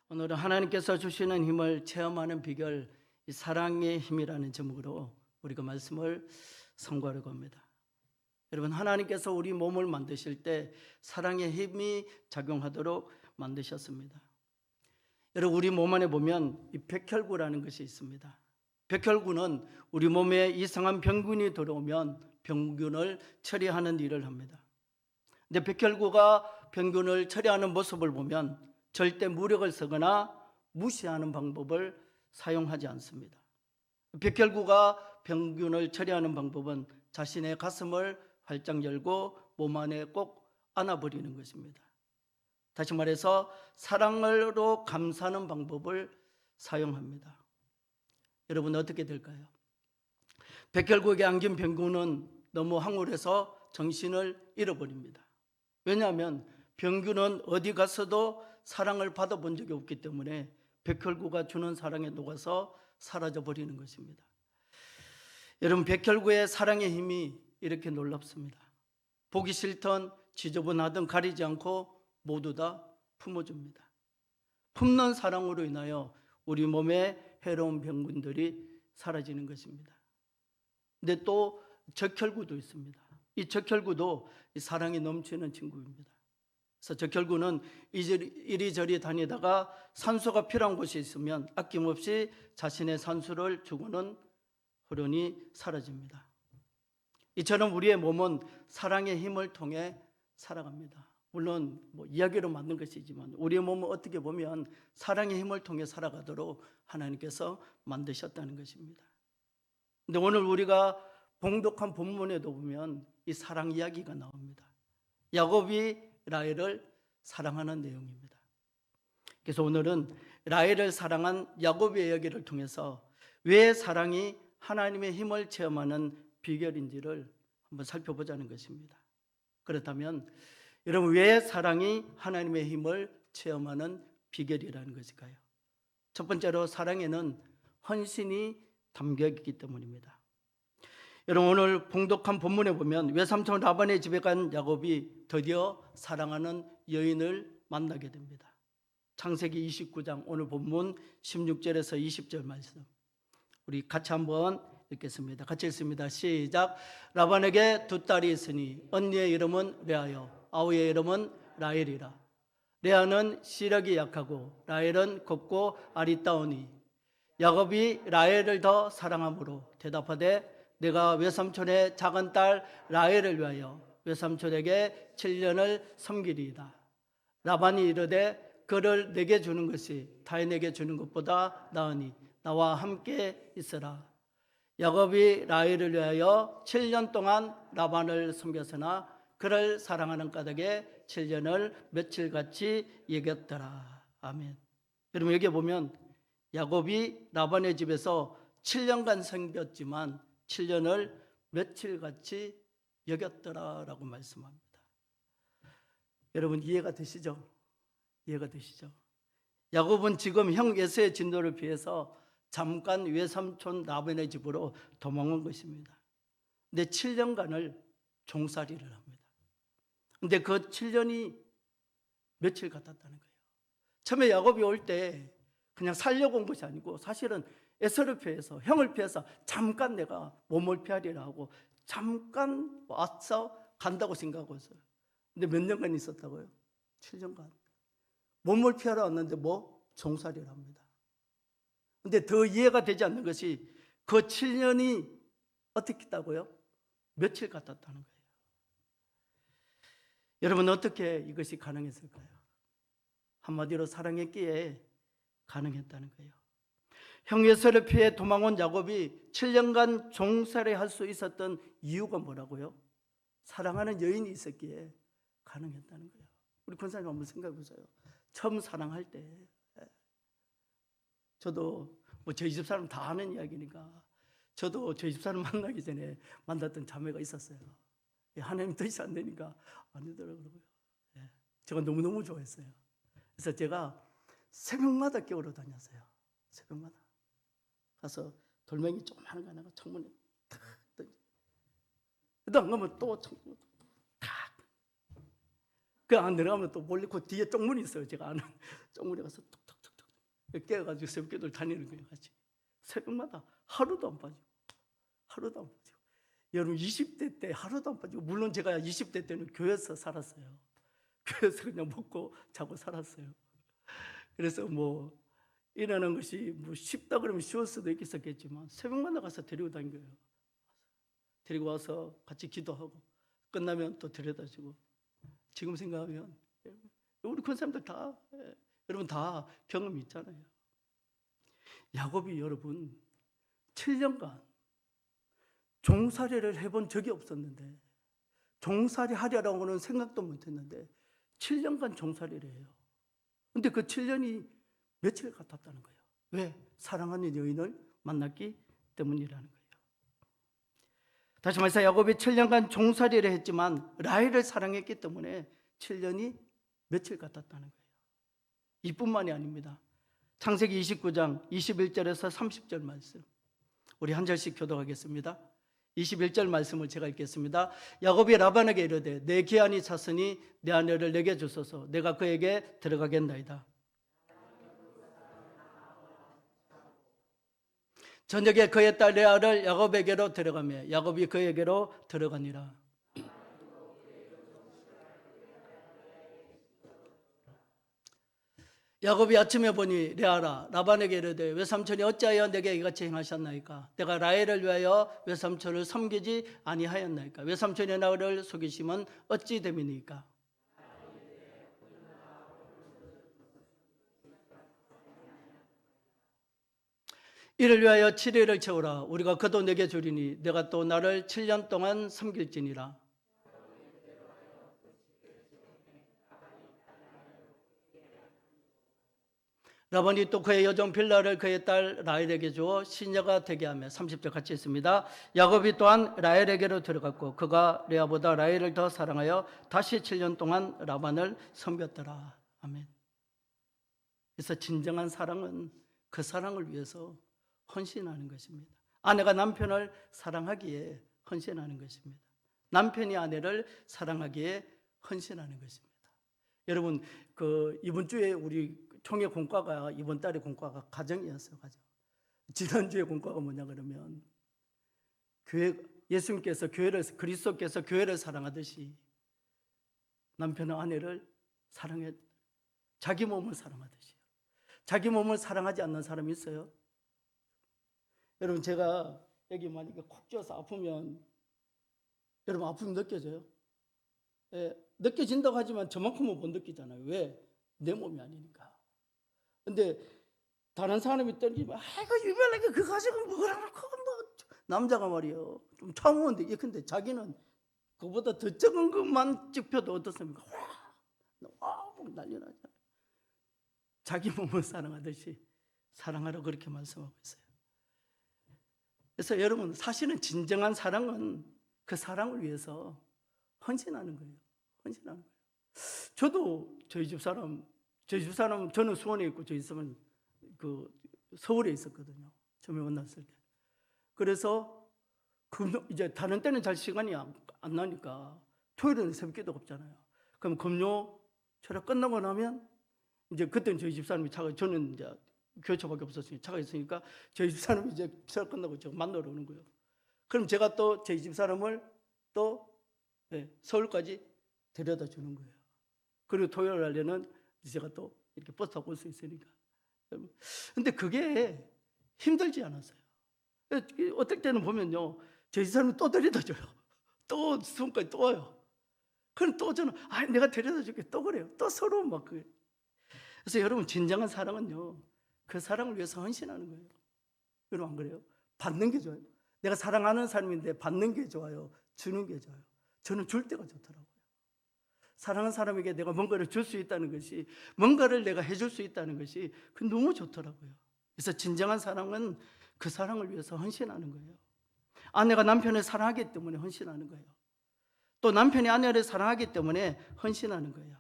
오늘은 하나님께서 주시는 힘을 체험하는 비결, 이 사랑의 힘이라는 제목으로 우리가 말씀을 선고하려고 합니다. 여러분, 하나님께서 우리 몸을 만드실 때 사랑의 힘이 작용하도록 만드셨습니다. 여러분, 우리 몸 안에 보면 이 백혈구라는 것이 있습니다. 백혈구는 우리 몸에 이상한 병균이 들어오면 병균을 처리하는 일을 합니다. 근데 백혈구가 병균을 처리하는 모습을 보면 절대 무력을 쓰거나 무시하는 방법을 사용하지 않습니다. 백혈구가 병균을 처리하는 방법은 자신의 가슴을 활짝 열고 몸 안에 꼭 안아버리는 것입니다. 다시 말해서 사랑으로 감싸는 방법을 사용합니다. 여러분, 어떻게 될까요? 백혈구에게 안긴 병균은 너무 황홀해서 정신을 잃어버립니다. 왜냐하면 병균은 어디 가서도 사랑을 받아본 적이 없기 때문에 백혈구가 주는 사랑에 녹아서 사라져버리는 것입니다. 여러분, 백혈구의 사랑의 힘이 이렇게 놀랍습니다. 보기 싫던 지저분하던 가리지 않고 모두 다 품어줍니다. 품는 사랑으로 인하여 우리 몸에 해로운 병균들이 사라지는 것입니다. 근데 또 적혈구도 있습니다. 이 적혈구도 이 사랑이 넘치는 친구입니다. 그래서 적혈구는 이리저리 다니다가 산소가 필요한 곳이 있으면 아낌없이 자신의 산소를 주고는 호련히 사라집니다. 이처럼 우리의 몸은 사랑의 힘을 통해 살아갑니다. 물론 이야기로 만든 것이지만 우리의 몸은 어떻게 보면 사랑의 힘을 통해 살아가도록 하나님께서 만드셨다는 것입니다. 근데 오늘 우리가 봉독한 본문에도 보면 이 사랑 이야기가 나옵니다. 야곱이 라헬을 사랑하는 내용입니다. 그래서 오늘은 라헬을 사랑한 야곱의 이야기를 통해서 왜 사랑이 하나님의 힘을 체험하는 비결인지를 한번 살펴보자는 것입니다. 그렇다면 여러분, 왜 사랑이 하나님의 힘을 체험하는 비결이라는 것일까요? 첫 번째로 사랑에는 헌신이 담겨 있기 때문입니다. 여러분, 오늘 봉독한 본문에 보면 외삼촌 라반의 집에 간 야곱이 드디어 사랑하는 여인을 만나게 됩니다. 창세기 29장 오늘 본문 16절에서 20절 말씀 우리 같이 한번 읽겠습니다. 같이 읽습니다. 시작. 라반에게 두 딸이 있으니 언니의 이름은 레아요 아우의 이름은 라헬이라. 레아는 시력이 약하고 라헬은 곱고 아리따우니 야곱이 라헬을 더 사랑함으로 대답하되 내가 외삼촌의 작은 딸 라헬을 위하여 외삼촌에게 7년을 섬기리이다. 라반이 이르되 그를 내게 주는 것이 타인에게 주는 것보다 나으니 나와 함께 있으라. 야곱이 라헬을 위하여 7년 동안 라반을 섬겼으나 그를 사랑하는 까닭에 7년을 며칠같이 여겼더라. 아멘. 여러분, 여기 보면 야곱이 라반의 집에서 7년간 섬겼지만 7년을 며칠같이 여겼더라라고 말씀합니다. 여러분, 이해가 되시죠? 이해가 되시죠? 야곱은 지금 형 에서의 진노를 피해서 잠깐 외삼촌 라반의 집으로 도망온 것입니다. 근데 7년간을 종살이를 합니다. 근데 그 7년이 며칠 같았다는 거예요. 처음에 야곱이 올 때 그냥 살려고 온 것이 아니고 사실은 에서를 피해서 형을 피해서 잠깐 내가 몸을 피하리라 하고 잠깐 와서 간다고 생각하고 있어요. 근데 몇 년간 있었다고요? 7년간. 몸을 피하러 왔는데 종살이를 합니다. 근데 더 이해가 되지 않는 것이 그 7년이 어떻게 했다고요? 며칠 같았다는 거예요. 여러분, 어떻게 이것이 가능했을까요? 한마디로 사랑했기에 가능했다는 거예요. 형 에서를 피해 도망온 야곱이 7년간 종살이 할 수 있었던 이유가 뭐라고요? 사랑하는 여인이 있었기에 가능했다는 거예요. 우리 권사님 한번 생각해 보세요. 처음 사랑할 때 저도 저희 집사람 다 아는 이야기니까 저도 저희 집사람 만나기 전에 만났던 자매가 있었어요. 하나님 뜻이 안 되니까 안 되더라고요. 제가 너무너무 좋아했어요. 그래서 제가 새벽마다 깨우러 다녔어요. 새벽마다 가서 돌멩이 조그마한 거 하나가 창문에 탁 던져. 그래도 안 가면 또 창문에 탁. 그 안 들어가면 또 몰래 그 뒤에 쪽문이 있어요. 제가 아는 쪽문에 가서 툭툭툭툭 깨어가지고 새벽기도를 다니는 거예요. 같이 새벽마다 하루도 안 빠지고 하루도 안 빠지고. 여러분 20대 때 하루도 안 빠지고, 물론 제가 20대 때는 교회에서 살았어요. 교회에서 그냥 먹고 자고 살았어요. 그래서 뭐 일하는 것이 뭐 쉽다 그러면 쉬울 수도 있겠지만 새벽마다 가서 데리고 다닌 거예요. 데리고 와서 같이 기도하고 끝나면 또 데려다주고. 지금 생각하면 우리 큰 사람들 다 여러분 다 경험이 있잖아요. 야곱이 여러분 7년간 종살이를 해본 적이 없었는데, 종살이 하려고는 생각도 못했는데 7년간 종살이를 해요. 근데 그 7년이 며칠 같았다는 거예요. 왜? 사랑하는 여인을 만났기 때문이라는 거예요. 다시 말해서 야곱이 7년간 종살이를 했지만 라헬을 사랑했기 때문에 7년이 며칠 같았다는 거예요. 이뿐만이 아닙니다. 창세기 29장 21절에서 30절 말씀, 우리 한 절씩 교독하겠습니다. 21절 말씀을 제가 읽겠습니다. 야곱이 라반에게 이르되 내 기한이 찼으니 내 아내를 내게 주소서. 내가 그에게 들어가겠나이다. 저녁에 그의 딸 레아를 야곱에게로 데려가며 야곱이 그에게로 들어가니라. 야곱이 아침에 보니 레아라 라반에게 이르되 외삼촌이 어찌하여 내게 이같이 행하셨나이까? 내가 라헬을 위하여 외삼촌을 섬기지 아니하였나이까? 외삼촌의 나를 속이심은 어찌 됨이니까? 이를 위하여 7일을 채우라. 우리가 그도 내게 주리니 내가 또 나를 7년 동안 섬길지니라. 라반이 또 그의 여종 빌라를 그의 딸 라헬에게 주어 시녀가 되게 하며, 30절 같이 있습니다. 야곱이 또한 라헬에게로 들어갔고 그가 레아보다 라헬을 더 사랑하여 다시 7년 동안 라반을 섬겼더라. 아멘. 그래서 진정한 사랑은 그 사랑을 위해서 헌신하는 것입니다. 아내가 남편을 사랑하기에 헌신하는 것입니다. 남편이 아내를 사랑하기에 헌신하는 것입니다. 여러분, 이번 주에 우리 총회 공과가, 이번 달에 공과가 가정이었어요. 가정. 지난주에 공과가 뭐냐 그러면 예수님께서 그리스도께서 교회를 사랑하듯이 남편은 아내를 사랑해, 자기 몸을 사랑하듯이. 자기 몸을 사랑하지 않는 사람이 있어요? 여러분, 제가 여기 만약에 콕 쥐어서 아프면 여러분 아픔이 느껴져요? 느껴진다고 하지만 저만큼은 못 느끼잖아요. 왜? 내 몸이 아니니까. 근데 다른 사람이 떨리면 아이고 유별나게 그 가지고 뭐라고 남자가 말이요 좀 참으면 돼. 근데 자기는 그보다 더 적은 것만 찍혀도 어떻습니까? 와 난리 나잖아요. 자기 몸을 사랑하듯이 사랑하라고 그렇게 말씀하고 있어요. 그래서 여러분, 사실은 진정한 사랑은 그 사랑을 위해서 헌신하는 거예요. 헌신하는 거예요. 저도 저희 집 사람 저는 수원에 있고 저희 집은 서울에 있었거든요. 처음에 만났을 때. 그래서 이제 다른 때는 잘 시간이 안 나니까 토요일에는 새벽기도가 없잖아요. 그럼 금요 철학 끝나고 나면 이제 그때는 저희 집 사람이 저는 이제 교회차밖에 없었으니까 차가 있으니까 저희 집 사람이 이제 철학 끝나고 저 만나러 오는 거예요. 그럼 제가 또 저희 집 사람을 또 서울까지 데려다 주는 거예요. 그리고 토요일 날에는 제가 또 이렇게 버스 타고 올 수 있으니까. 근데 그게 힘들지 않았어요. 어떨 때는 보면요, 저희 사람이 또 데려다 줘요. 또 수원까지 또 와요. 그럼 또 저는 내가 데려다 줄게 또 그래요. 또 서로 막 그래서 여러분, 진정한 사랑은요, 그 사랑을 위해서 헌신하는 거예요. 여러분 안 그래요? 받는 게 좋아요. 내가 사랑하는 사람인데 받는 게 좋아요? 주는 게 좋아요? 저는 줄 때가 좋더라고요. 사랑하는 사람에게 내가 뭔가를 줄 수 있다는 것이, 뭔가를 내가 해줄 수 있다는 것이 너무 좋더라고요. 그래서 진정한 사랑은 그 사랑을 위해서 헌신하는 거예요. 아내가 남편을 사랑하기 때문에 헌신하는 거예요. 또 남편이 아내를 사랑하기 때문에 헌신하는 거예요.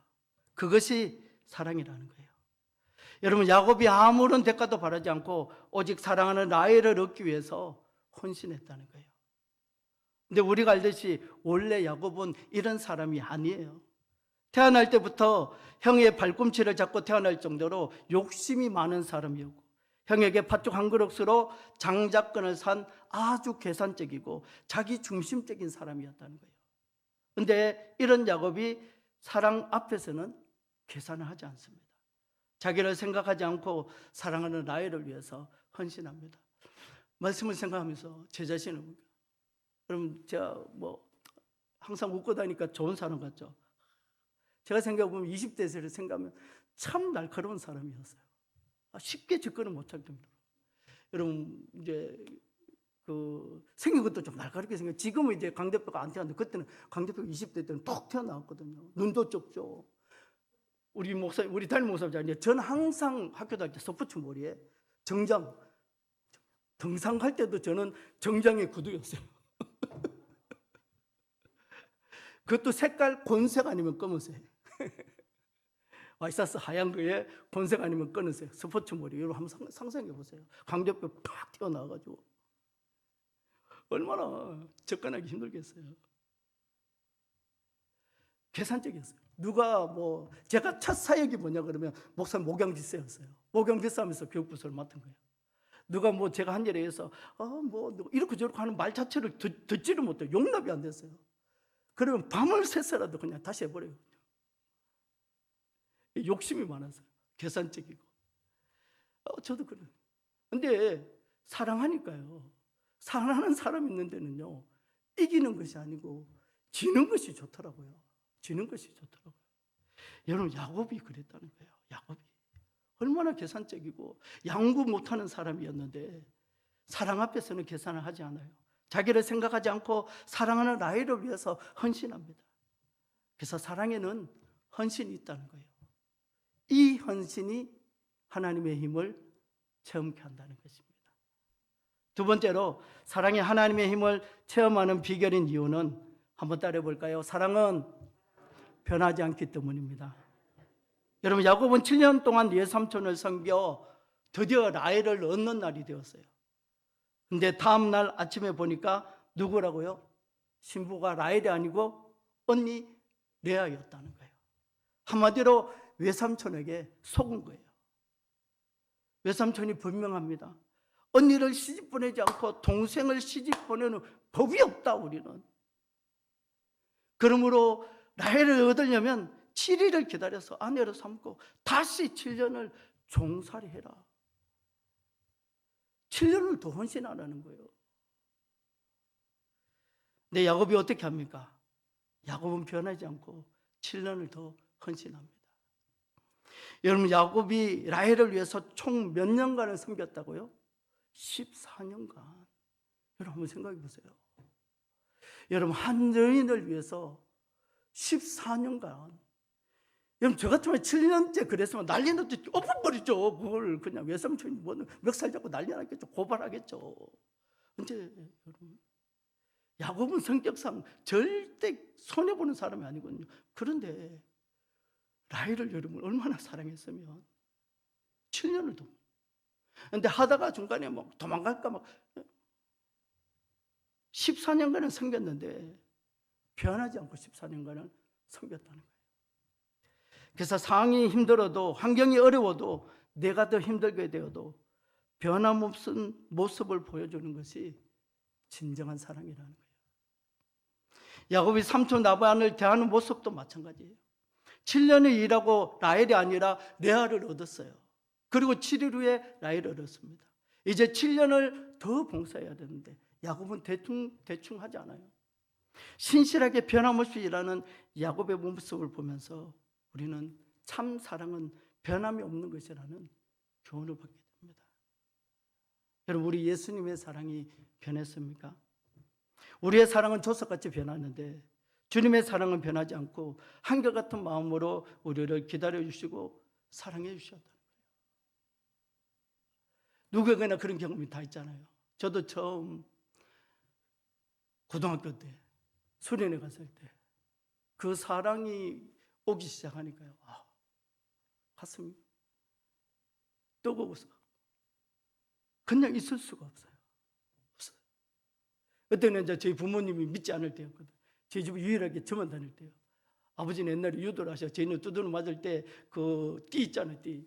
그것이 사랑이라는 거예요. 여러분, 야곱이 아무런 대가도 바라지 않고 오직 사랑하는 라헬을 얻기 위해서 헌신했다는 거예요. 근데 우리가 알듯이 원래 야곱은 이런 사람이 아니에요. 태어날 때부터 형의 발꿈치를 잡고 태어날 정도로 욕심이 많은 사람이었고 형에게 팥죽 한 그릇으로 장자권을 산 아주 계산적이고 자기 중심적인 사람이었다는 거예요. 그런데 이런 야곱이 사랑 앞에서는 계산을 하지 않습니다. 자기를 생각하지 않고 사랑하는 라헬을 위해서 헌신합니다. 말씀을 생각하면서 제 자신을 봅니다. 그럼 제가 항상 웃고 다니까 좋은 사람 같죠? 제가 생각해보면 20대 세를 생각하면 참 날카로운 사람이었어요. 쉽게 접근을 못할 정도로. 여러분 이제 생긴 것도 좀 날카롭게 생겨. 지금은 이제 강 대표가 안 태어났는데 그때는 강 대표가 20대 때는 톡 튀어나왔거든요. 눈도 좁죠. 우리 목사님, 우리 담임 목사님, 저는 항상 학교 다닐 때 스포츠 머리에 정장, 등산 갈 때도 저는 정장의 구두였어요. 그것도 색깔 곤색 아니면 검은색. 와이셔츠 하얀 거에 곤색 아니면 검은색 스포츠 머리. 여러분 한번 상상해 보세요. 강대표 팍 튀어나와가지고 얼마나 접근하기 힘들겠어요. 계산적이었어요. 누가 제가 첫 사역이 뭐냐 그러면 목사님 목양지세였어요. 목양지세하면서 교육부서를 맡은 거예요. 누가 제가 한 일에 의해서 이렇게 저렇게 하는 말 자체를 듣지를 못해요. 용납이 안 됐어요. 그러면 밤을 새서라도 그냥 다시 해버려요. 욕심이 많아서 계산적이고. 저도 그래요. 근데 사랑하니까요. 사랑하는 사람이 있는 데는요, 이기는 것이 아니고 지는 것이 좋더라고요. 지는 것이 좋더라고요. 여러분 야곱이 그랬다는 거예요. 야곱이 얼마나 계산적이고 양구 못하는 사람이었는데 사랑 앞에서는 계산을 하지 않아요. 자기를 생각하지 않고 사랑하는 라헬을 위해서 헌신합니다. 그래서 사랑에는 헌신이 있다는 거예요. 이 헌신이 하나님의 힘을 체험케 한다는 것입니다. 두 번째로 사랑이 하나님의 힘을 체험하는 비결인 이유는 한번 따라해 볼까요? 사랑은 변하지 않기 때문입니다. 여러분 야곱은 7년 동안 외삼촌을 섬겨 드디어 라헬을 얻는 날이 되었어요. 근데 다음 날 아침에 보니까 누구라고요? 신부가 라헬이 아니고 언니 레아였다는 거예요. 한마디로 외삼촌에게 속은 거예요. 외삼촌이 분명합니다. 언니를 시집 보내지 않고 동생을 시집 보내는 법이 없다 우리는. 그러므로 라헬을 얻으려면 7일을 기다려서 아내로 삼고 다시 7년을 종살이 해라. 7년을 더 헌신하라는 거예요. 근데 야곱이 어떻게 합니까? 야곱은 변하지 않고 7년을 더 헌신합니다. 여러분 야곱이 라헬을 위해서 총 몇 년간을 섬겼다고요? 14년간. 여러분 한번 생각해 보세요. 여러분 한 여인을 위해서 14년간. 여러분 저 같으면 7년째 그랬으면 난리 났죠. 엎어버리죠. 그걸 그냥 외삼촌이 멱살 잡고 난리 났겠죠. 고발하겠죠. 근데 여러분 야곱은 성격상 절대 손해보는 사람이 아니거든요. 그런데 라헬을 여러분 얼마나 사랑했으면 7년을 더. 근데 하다가 중간에 도망갈까 14년간은 섬겼는데 변하지 않고 14년간은 섬겼다는 거예요. 그래서 상황이 힘들어도 환경이 어려워도 내가 더 힘들게 되어도 변함없는 모습을 보여주는 것이 진정한 사랑이라는 거예요. 야곱이 삼촌 라반을 대하는 모습도 마찬가지예요. 7년을 일하고 라헬이 아니라 레아를 얻었어요. 그리고 7일 후에 라헬을 얻었습니다. 이제 7년을 더 봉사해야 되는데 야곱은 대충 하지 않아요. 신실하게 변함없이 일하는 야곱의 모습을 보면서 우리는 참 사랑은 변함이 없는 것이라는 교훈을 받게 됩니다. 여러분 우리 예수님의 사랑이 변했습니까? 우리의 사랑은 조석같이 변하는데 주님의 사랑은 변하지 않고 한결같은 마음으로 우리를 기다려주시고 사랑해 주셨다는 거예요. 누구에게나 그런 경험이 다 있잖아요. 저도 처음 고등학교 때 수련회 갔을 때 그 사랑이 오기 시작하니까요. 가슴이 뜨거워서 그냥 있을 수가 없어요. 그때는 이제 저희 부모님이 믿지 않을 때였거든요. 저희 집에 유일하게 저만 다닐 때요. 아버지는 옛날에 유도를 하셔. 죄인을 두드려 맞을 때 그 띠 있잖아요, 띠.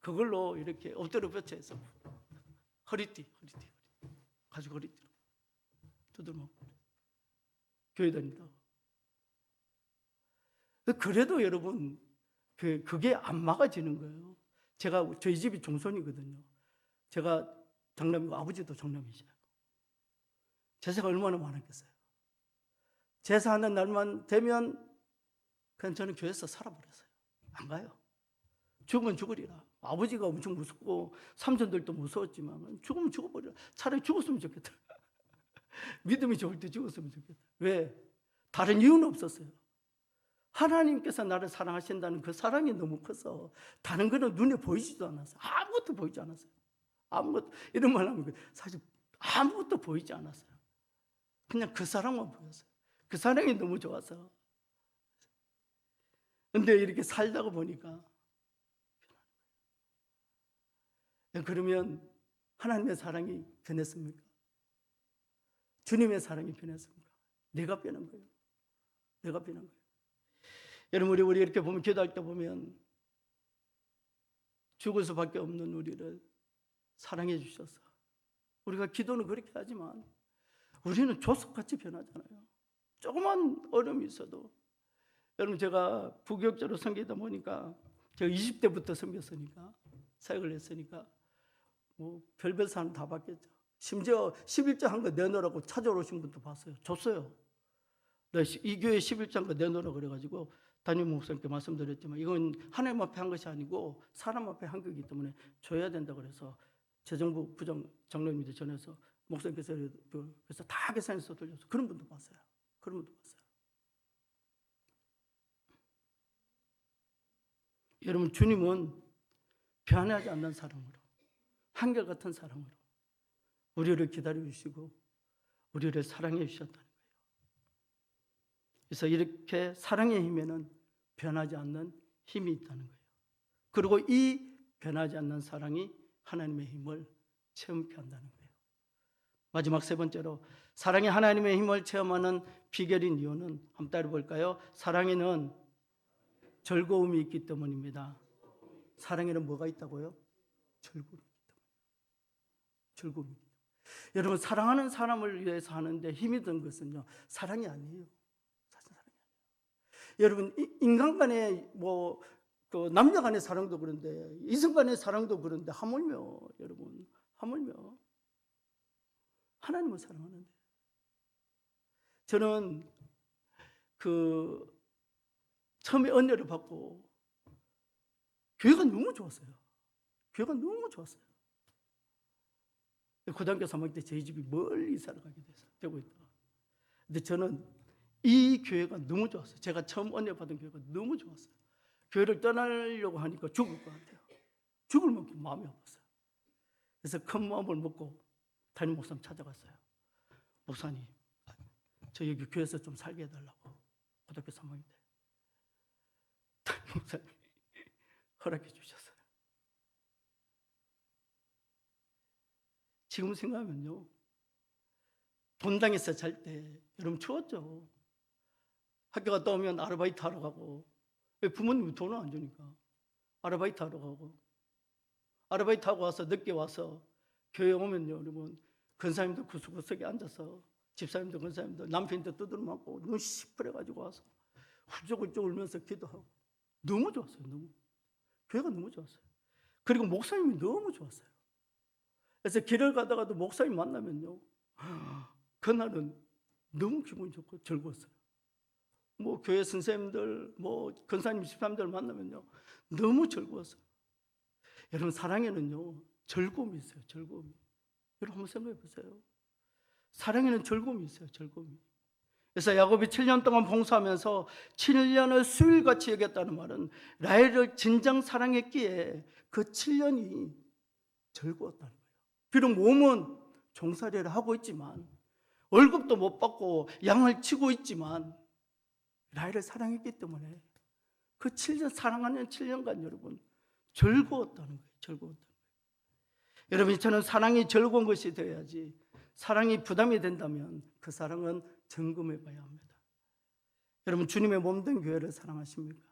그걸로 이렇게 엎드려 뻗쳐서 허리띠 가지고 허리띠로 두드려 맞고 교회 다닌다. 그래도 여러분 그게 안 막아지는 거예요. 저희 집이 종손이거든요. 제가 장남이고 아버지도 장남이시죠. 제사가 얼마나 많았겠어요. 제사하는 날만 되면 그냥 저는 교회에서 살아버렸어요. 안 가요. 죽으면 죽으리라. 아버지가 엄청 무섭고 삼촌들도 무서웠지만 죽으면 죽어버리라. 차라리 죽었으면 좋겠다. 믿음이 좋을 때 죽었으면 좋겠다. 왜? 다른 이유는 없었어요. 하나님께서 나를 사랑하신다는 그 사랑이 너무 커서 다른 거는 눈에 보이지도 않았어요. 아무것도 보이지 않았어요. 아무것도, 이런 말 하면 사실 아무것도 보이지 않았어요. 그냥 그 사랑만 보였어요. 그 사랑이 너무 좋아서. 근데 이렇게 살다가 보니까 그러면 하나님의 사랑이 변했습니까? 주님의 사랑이 변했습니까? 내가 변한 거예요. 내가 변한 거예요. 여러분 우리 이렇게 보면 기도할 때 보면 죽을 수밖에 없는 우리를 사랑해 주셔서 우리가 기도는 그렇게 하지만 우리는 조석같이 변하잖아요. 조그만 어려움이 있어도 여러분 제가 부교육자로 섬기다 보니까 제가 20대부터 섬겼으니까 사역을 했으니까 뭐 별별 사람 다 받겠죠. 심지어 11조 한 거 내놓으라고 찾아오신 분도 봤어요. 줬어요. 이 교회 11조 한 거 내놓으라고 그래가지고 담임 목사님께 말씀드렸지만 이건 하나님 앞에 한 것이 아니고 사람 앞에 한 거기 때문에 줘야 된다고 그래서 재정부 부장 장로님들 전해서 목사님께서 그래서 다 계산해서 돌려서 그런 분도 봤어요. 그런 분도 봤어요. 여러분 주님은 변하지 않는 사랑으로 한결같은 사랑으로 우리를 기다려 주시고 우리를 사랑해 주셨다는 거예요. 그래서 이렇게 사랑의 힘에는 변하지 않는 힘이 있다는 거예요. 그리고 이 변하지 않는 사랑이 하나님의 힘을 체험케 한다는 거예요. 마지막 세 번째로 사랑이 하나님의 힘을 체험하는 비결인 이유는 한번 따라 볼까요? 사랑에는 즐거움이 있기 때문입니다. 사랑에는 뭐가 있다고요? 즐거움이 있기 때문에. 즐거움이. 여러분 사랑하는 사람을 위해서 하는데 힘이 든 것은요 사랑이 아니에요. 사실 사랑이 아니에요. 여러분 인간 간의 그 남녀 간의 사랑도 그런데 이성 간의 사랑도 그런데 하물며 여러분 하물며 하나님을 사랑하는데 저는 처음에 은혜를 받고 교회가 너무 좋았어요. 교회가 너무 좋았어요. 고등학교 3학년 때 저희 집이 멀리 이사를 가게 됐어요. 되고 있다가. 근데 저는 이 교회가 너무 좋았어요. 제가 처음 은혜 받은 교회가 너무 좋았어요. 교회를 떠나려고 하니까 죽을 것 같아요. 죽을 만큼 마음이 아팠어요. 그래서 큰 마음을 먹고 담임 목사님 찾아갔어요. 목사님, 저 여기 교회에서 좀 살게 해달라고. 고등학교 3학년 때. 담임 목사님 허락해 주셨어요. 지금 생각하면요. 본당에서 잘 때 여러분 추웠죠. 학교 갔다 오면 아르바이트 하러 가고 부모님이 돈을 안 주니까 아르바이트 하러 가고 아르바이트 하고 와서 늦게 와서 교회 오면요 여러분 권사님도 구석구석에 앉아서 집사님도 권사님도 남편도 두드려 맞고 눈 시퍼래가지고 와서 훌쩍훌쩍 울면서 기도하고 너무 좋았어요. 너무 교회가 너무 좋았어요. 그리고 목사님이 너무 좋았어요. 그래서 길을 가다가도 목사님 만나면요 그날은 너무 기분이 좋고 즐거웠어요. 뭐 교회 선생님들 권사님 집사님들 만나면요 너무 즐거웠어요. 여러분 사랑에는요 즐거움이 있어요. 즐거움이. 여러분 한번 생각해 보세요. 사랑에는 즐거움이 있어요. 즐거움이. 그래서 야곱이 7년 동안 봉사하면서 7년을 수일같이 여겼다는 말은 라헬을 진정 사랑했기에 그 7년이 즐거웠다는 거예요. 비록 몸은 종살이를 하고 있지만 월급도 못 받고 양을 치고 있지만 라헬을 사랑했기 때문에 그 7년 사랑하는 7년간 여러분 즐거웠다는 거예요. 즐거웠다는 거예요. 여러분 저는 사랑이 즐거운 것이 되어야지 사랑이 부담이 된다면 그 사랑은 점검해 봐야 합니다. 여러분, 주님의 몸된 교회를 사랑하십니까?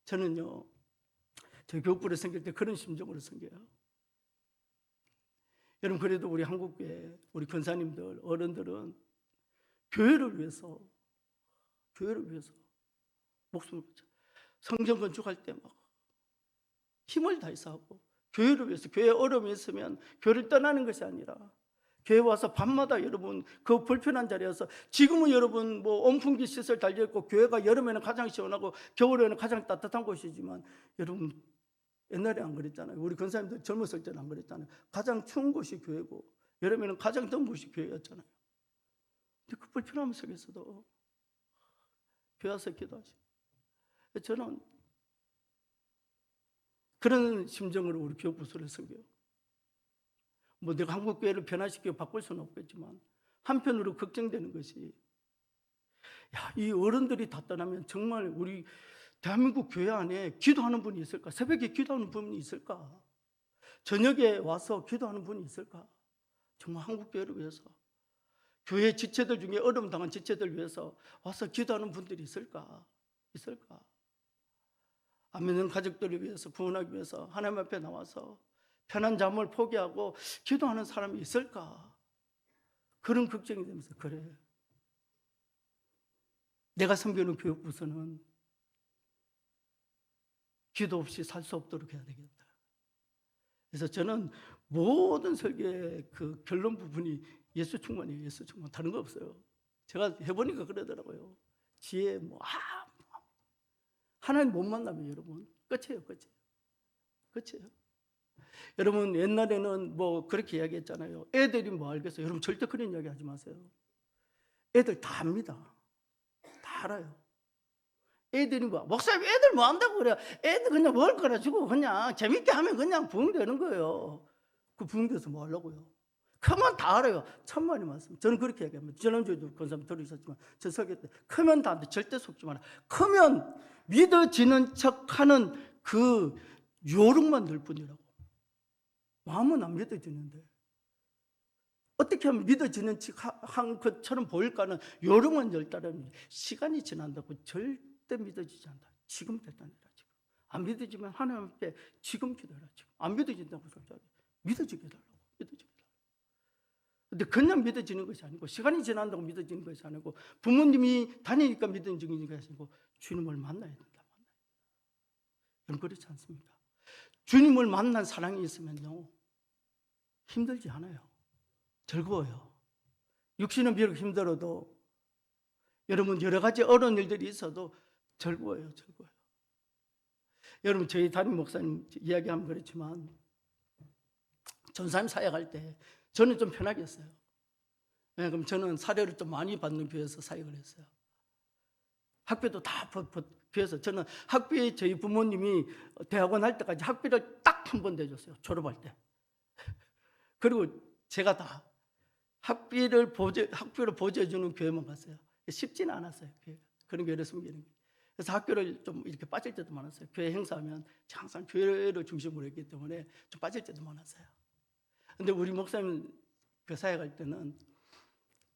저는요, 저 교육부를 섬길 때 그런 심정으로 섬겨요. 여러분, 그래도 우리 한국교회, 우리 권사님들, 어른들은 교회를 위해서 목숨을 걸죠. 성전 건축할 때 막 힘을 다해서 하고, 교회를 위해서, 교회에 어려움이 있으면 교회를 떠나는 것이 아니라 교회 와서 밤마다 여러분 그 불편한 자리에서, 지금은 여러분 뭐 온풍기 시설 달려있고 교회가 여름에는 가장 시원하고 겨울에는 가장 따뜻한 곳이지만, 여러분 옛날에 안 그랬잖아요. 우리 권사님들 젊었을 때는 안 그랬잖아요. 가장 추운 곳이 교회고 여름에는 가장 더운 곳이 교회였잖아요. 근데 그 불편함 속에서도 교회 와서 기도하시고, 저는 그런 심정으로 우리 교육부서를 섬겨요. 뭐 내가 한국교회를 변화시켜 바꿀 수는 없겠지만, 한편으로 걱정되는 것이, 이 어른들이 다 떠나면 정말 우리 대한민국 교회 안에 기도하는 분이 있을까? 새벽에 기도하는 분이 있을까? 저녁에 와서 기도하는 분이 있을까? 정말 한국교회를 위해서, 교회 지체들 중에 어려움 당한 지체들 위해서 와서 기도하는 분들이 있을까? 안 믿는 가족들을 위해서, 구원하기 위해서 하나님 앞에 나와서 편한 잠을 포기하고 기도하는 사람이 있을까? 그런 걱정이 되면서, 그래, 내가 섬기는 교육부서는 기도 없이 살 수 없도록 해야 되겠다. 그래서 저는 모든 설교의 그 결론 부분이 예수 충만이에요. 예수 충만. 다른 거 없어요. 제가 해보니까 그러더라고요. 지혜 하나님 못 만나면 여러분 끝이에요. 여러분, 옛날에는 뭐 그렇게 이야기했잖아요. 애들이 뭐 알겠어요. 여러분 절대 그런 이야기 하지 마세요. 애들 다 압니다. 다 알아요. 애들이 뭐, 목사님 애들 뭐 안다고 그래요? 애들 그냥 먹을 거라 주고 그냥 재밌게 하면 그냥 부흥되는 거예요. 그 부흥돼서 뭐 하려고요? 크면 다 알아요. 천만이 말씀. 저는 그렇게 얘기합니다. 지난주에도 그런 사람 들으셨지만, 저 설교 때 크면 다 안돼. 절대 속지 마라. 크면 믿어지는 척하는 그 요령만 늘 뿐이라고. 마음은 안 믿어지는데 어떻게 하면 믿어지는 척한 것처럼 보일까는 요령만 늘 따르는, 시간이 지난다고 절대 믿어지지 않는다. 지금 됐다니라. 지금 안 믿어지면 하나님 앞에 지금 기도해라. 지금 안 믿어진다고 소리하지. 믿어지게 해달라고. 근데 그냥 믿어지는 것이 아니고, 시간이 지난다고 믿어지는 것이 아니고, 부모님이 다니니까 믿어지는 것이 아니고, 주님을 만나야 된다. 여러분, 그렇지 않습니까? 주님을 만난 사랑이 있으면요, 힘들지 않아요. 즐거워요. 육신은 비록 힘들어도, 여러분 여러 가지 어려운 일들이 있어도 즐거워요. 여러분, 저희 담임 목사님 이야기하면 그렇지만, 전사님 사역할 때 저는 좀 편하게 했어요. 그럼 저는 사례를 좀 많이 받는 교회에서 사역을 했어요. 학비도 다 교회에서, 저는 학비, 저희 부모님이 대학원 할 때까지 학비를 딱 한 번 내줬어요. 졸업할 때. 그리고 제가 다 학비를 보조해주는 교회만 갔어요. 쉽지는 않았어요. 그런 교회를 섬기는 게. 그래서 학교를 좀 이렇게 빠질 때도 많았어요. 교회 행사하면 항상 교회를 중심으로 했기 때문에 좀 빠질 때도 많았어요. 근데 우리 목사님 그 사역할 때는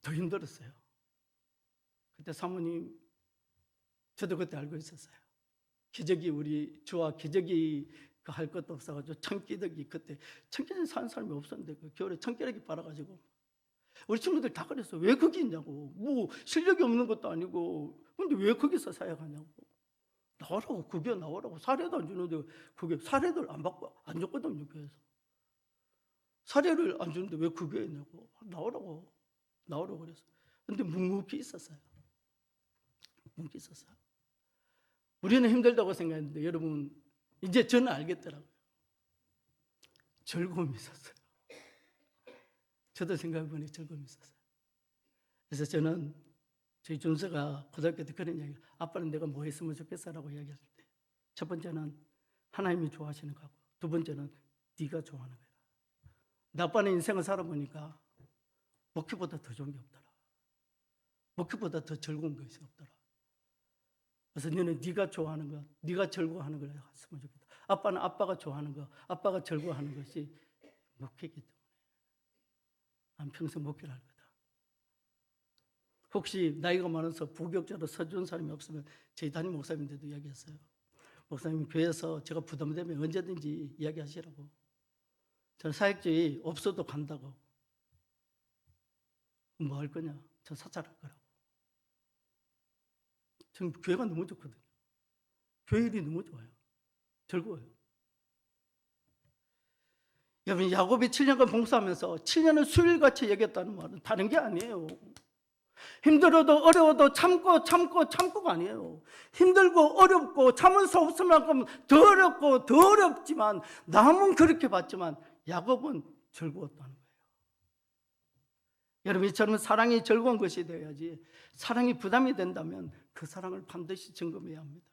더 힘들었어요. 그때 사모님, 저도 그때 알고 있었어요. 기저귀, 우리 주와 기저귀 할 것도 없어가지고 청기덕이, 그때 청기덕이 사는 사람이 없었는데 그 겨울에 청기덕이 빨아가지고, 우리 친구들 다 그랬어요. 왜 거기 있냐고. 뭐 실력이 없는 것도 아니고, 근데 왜 거기서 사역하냐고. 나오라고, 그게 나오라고. 사례도 안 주는데, 그게 사례를 안 받고 안 줬거든요, 교회에서. 사례를 안 주는데 왜 그 교회에 있냐고. 나오라고 그랬어. 근데 묵묵히 있었어요. 우리는 힘들다고 생각했는데, 여러분 이제 저는 알겠더라고요. 즐거움이 있었어요. 저도 생각해보니 즐거움이 있었어요. 그래서 저는 저희 준서가 고등학교 때 그런 이야기를, 아빠는 내가 뭐 했으면 좋겠어라고 이야기했을 때, 첫 번째는 하나님이 좋아하시는 거고, 두 번째는 네가 좋아하는 거야. 내 아빠는 인생을 살아보니까 목회보다 더 좋은 게 없더라. 목회보다 더 즐거운 것이 없더라. 그래서 너는 네가 좋아하는 거, 네가 즐거워하는 걸 했으면 좋겠다. 아빠는 아빠가 좋아하는 거, 아빠가 즐거워하는 것이 목회이기 때문에 난 평생 목회를 할 거다. 혹시 나이가 많아서 부교육자로 서준 사람이 없으면 저희 담임 목사님들도 이야기했어요. 목사님 교회에서 제가 부담되면 언제든지 이야기하시라고. 저는 사역주의 없어도 간다고. 뭐 할 거냐? 전 사찰할 거라고. 전 교회가 너무 좋거든요. 교회 일이 너무 좋아요. 즐거워요. 여러분, 야곱이 7년간 봉사하면서 7년을 수일같이 여겼다는 말은 다른 게 아니에요. 힘들어도 어려워도 참고가 아니에요. 힘들고 어렵고 참을 수 없을 만큼 더 어렵고 더 어렵지만 남은 그렇게 봤지만 야곱은 즐거웠다는 거예요. 여러분, 이처럼 사랑이 즐거운 것이 되어야지. 사랑이 부담이 된다면 그 사랑을 반드시 점검해야 합니다.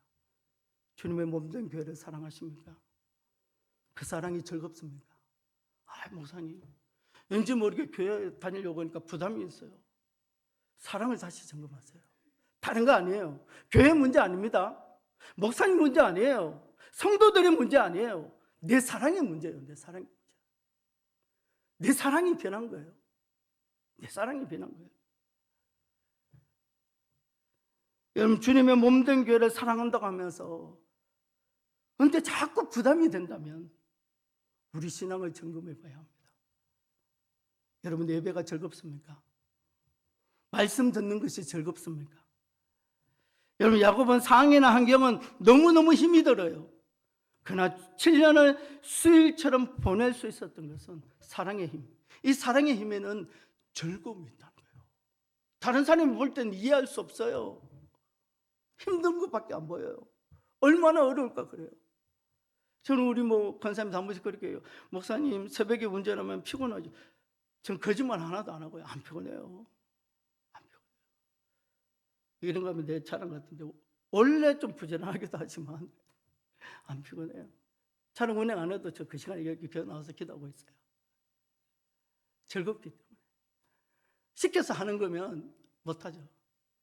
주님의 몸된 교회를 사랑하십니까? 그 사랑이 즐겁습니까? 목사님, 왠지 모르게 교회 다니려고 하니까 부담이 있어요. 사랑을 다시 점검하세요. 다른 거 아니에요. 교회 문제 아닙니다. 목사님 문제 아니에요. 성도들의 문제 아니에요. 내 사랑의 문제예요. 내 사랑의 문제. 내 사랑이 변한 거예요. 내 사랑이 변한 거예요. 여러분, 주님의 몸된 교회를 사랑한다고 하면서 그런데 자꾸 부담이 된다면 우리 신앙을 점검해 봐야 합니다. 여러분, 예배가 즐겁습니까? 말씀 듣는 것이 즐겁습니까? 여러분, 야곱은 상황이나 환경은 너무너무 힘이 들어요. 그러나 7년을 수일처럼 보낼 수 있었던 것은 사랑의 힘. 이 사랑의 힘에는 즐거움이 있다는 거예요. 다른 사람이 볼 때는 이해할 수 없어요. 힘든 것밖에 안 보여요. 얼마나 어려울까 그래요. 저는 우리 권사님 한 번씩 그렇게 해요. 목사님, 새벽에 운전하면 피곤하죠. 전 거짓말 하나도 안 하고요. 안 피곤해요. 안 피곤해요. 이런 거 하면 내 자랑 같은데 원래 좀 부지런하기도 하지만 안 피곤해요. 차량 운행 안 해도 저 그 시간에 여기 교회 나와서 기도하고 있어요. 즐겁기 때문에. 시켜서 하는 거면 못하죠.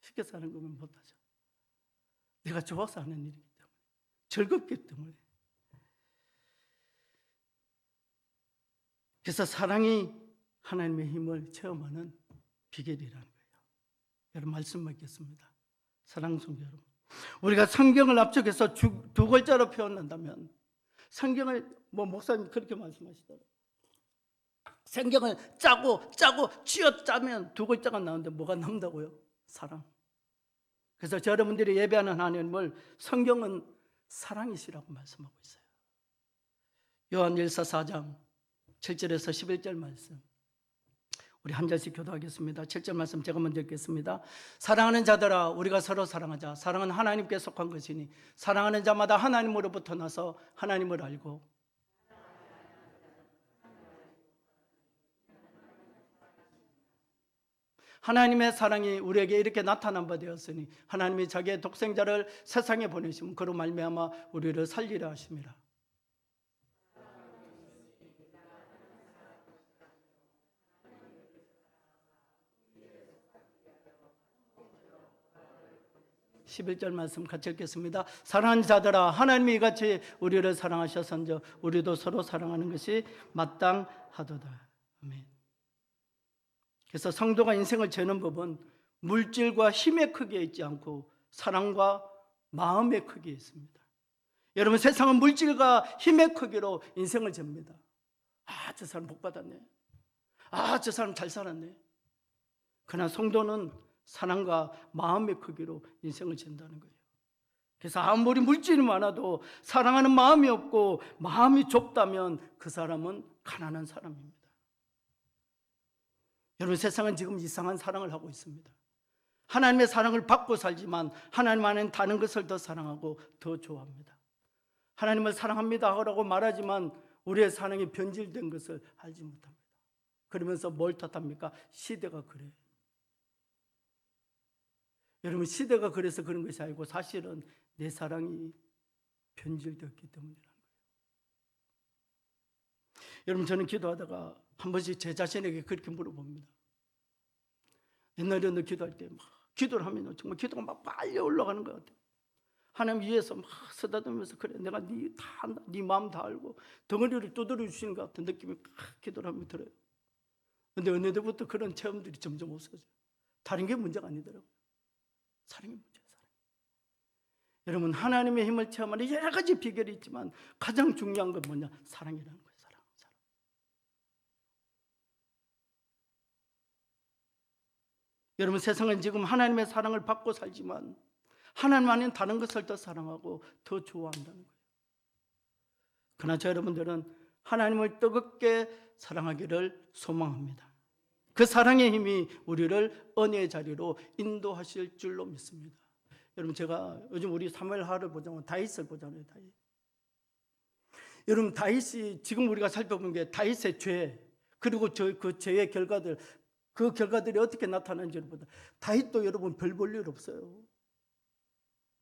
시켜서 하는 거면 못하죠. 내가 좋아서 하는 일이기 때문에. 즐겁기 때문에. 그래서 사랑이 하나님의 힘을 체험하는 비결이라는 거예요. 여러분, 말씀 맺겠습니다. 사랑 성도 여러분, 우리가 성경을 압축해서 두 글자로 표현한다면, 성경을 목사님 그렇게 말씀하시더라고요. 성경을 짜고 쥐어짜면 두 글자가 나오는데 뭐가 남다고요? 사랑. 그래서 여러분들이 예배하는 하나님을 성경은 사랑이시라고 말씀하고 있어요. 요한일서 4장 7절에서 11절 말씀, 우리 한 절씩 교도하겠습니다. 7절 말씀 제가 먼저 읽겠습니다. 사랑하는 자들아, 우리가 서로 사랑하자. 사랑은 하나님께 속한 것이니 사랑하는 자마다 하나님으로부터 나서 하나님을 알고 하나님의 사랑이 우리에게 이렇게 나타난 바 되었으니 하나님이 자기의 독생자를 세상에 보내시면 그로 말미암아 우리를 살리려 하심이라. 11절 말씀 같이 읽겠습니다. 사랑하는 자들아, 하나님이 이같이 우리를 사랑하셨은즉 우리도 서로 사랑하는 것이 마땅하도다. 아멘. 그래서 성도가 인생을 재는 법은 물질과 힘의 크기에 있지 않고 사랑과 마음의 크기에 있습니다. 여러분, 세상은 물질과 힘의 크기로 인생을 잽니다. 저 사람 복 받았네. 저 사람 잘 살았네. 그러나 성도는 사랑과 마음의 크기로 인생을 재는다는 거예요. 그래서 아무리 물질이 많아도 사랑하는 마음이 없고 마음이 좁다면 그 사람은 가난한 사람입니다. 여러분, 세상은 지금 이상한 사랑을 하고 있습니다. 하나님의 사랑을 받고 살지만 하나님 안에는 다른 것을 더 사랑하고 더 좋아합니다. 하나님을 사랑합니다 라고 말하지만 우리의 사랑이 변질된 것을 알지 못합니다. 그러면서 뭘 탓합니까? 시대가 그래요. 여러분, 시대가 그래서 그런 것이 아니고 사실은 내 사랑이 변질되었기 때문이라는 거예요. 여러분, 저는 기도하다가 한 번씩 제 자신에게 그렇게 물어봅니다. 옛날에는 기도할 때 막 기도를 하면 정말 기도가 막 빨리 올라가는 것 같아요. 하나님 위에서 막 쓰다듬으면서 그래, 내가 네 다 안다, 네 마음 다 알고 덩어리를 두드려 주시는 것 같은 느낌이 막 기도를 하면 들어요. 그런데 어느 때부터 그런 체험들이 점점 없어져요. 다른 게 문제가 아니더라고요. 사랑이 문제예요. 사랑. 여러분, 하나님의 힘을 체험하는 여러 가지 비결이 있지만 가장 중요한 건 뭐냐? 사랑이라는 거예요. 사랑. 여러분, 세상은 지금 하나님의 사랑을 받고 살지만 하나님 아닌 다른 것을 더 사랑하고 더 좋아한다는 거예요. 그러나 저 여러분들은 하나님을 뜨겁게 사랑하기를 소망합니다. 그 사랑의 힘이 우리를 은혜의 자리로 인도하실 줄로 믿습니다. 여러분, 제가 요즘 우리 사무엘하를 보자면 다윗을 보잖아요. 다윗. 여러분, 다윗이 지금 우리가 살펴본 게 다윗의 죄, 그리고 그 죄의 결과들, 그 결과들이 어떻게 나타나는지를 보다 다윗도 여러분 별 볼 일 없어요.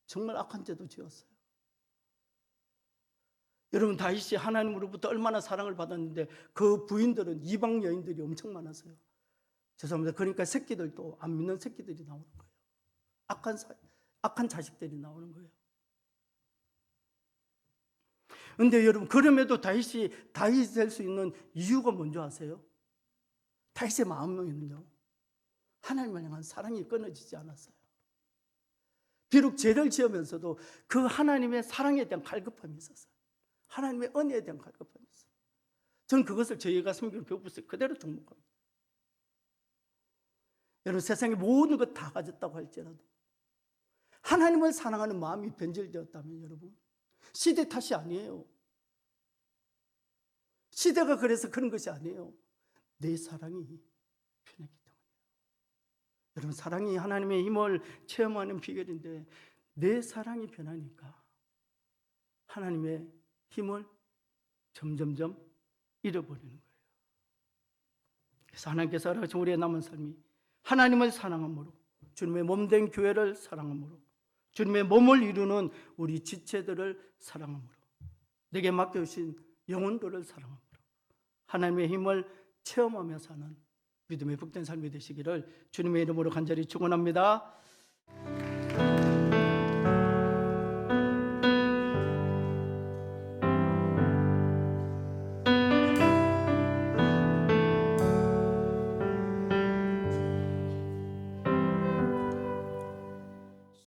정말 악한 죄도 지었어요. 여러분, 다윗이 하나님으로부터 얼마나 사랑을 받았는데 그 부인들은 이방 여인들이 엄청 많았어요. 죄송합니다. 그러니까 새끼들도 안 믿는 새끼들이 나오는 거예요. 악한 자식들이 나오는 거예요. 그런데 여러분, 그럼에도 다윗이 될 수 있는 이유가 뭔지 아세요? 다윗의 마음에는요, 하나님을 향한 사랑이 끊어지지 않았어요. 비록 죄를 지으면서도 그 하나님의 사랑에 대한 갈급함이 있었어요. 하나님의 은혜에 대한 갈급함이 있어요. 저는 그것을 저희가 성경을 배우고서 그대로 등록합니다. 여러분, 세상의 모든 것 다 가졌다고 할지라도 하나님을 사랑하는 마음이 변질되었다면 여러분, 시대 탓이 아니에요. 시대가 그래서 그런 것이 아니에요. 내 사랑이 변했기 때문이에요. 여러분, 사랑이 하나님의 힘을 체험하는 비결인데 내 사랑이 변하니까 하나님의 힘을 점점점 잃어버리는 거예요. 그래서 하나님께서 알아가신 우리의 남은 삶이 하나님을 사랑함으로, 주님의 몸된 교회를 사랑함으로, 주님의 몸을 이루는 우리 지체들을 사랑함으로, 내게 맡겨주신 영혼들을 사랑함으로 하나님의 힘을 체험하며 사는 믿음의 복된 삶이 되시기를 주님의 이름으로 간절히 축원합니다.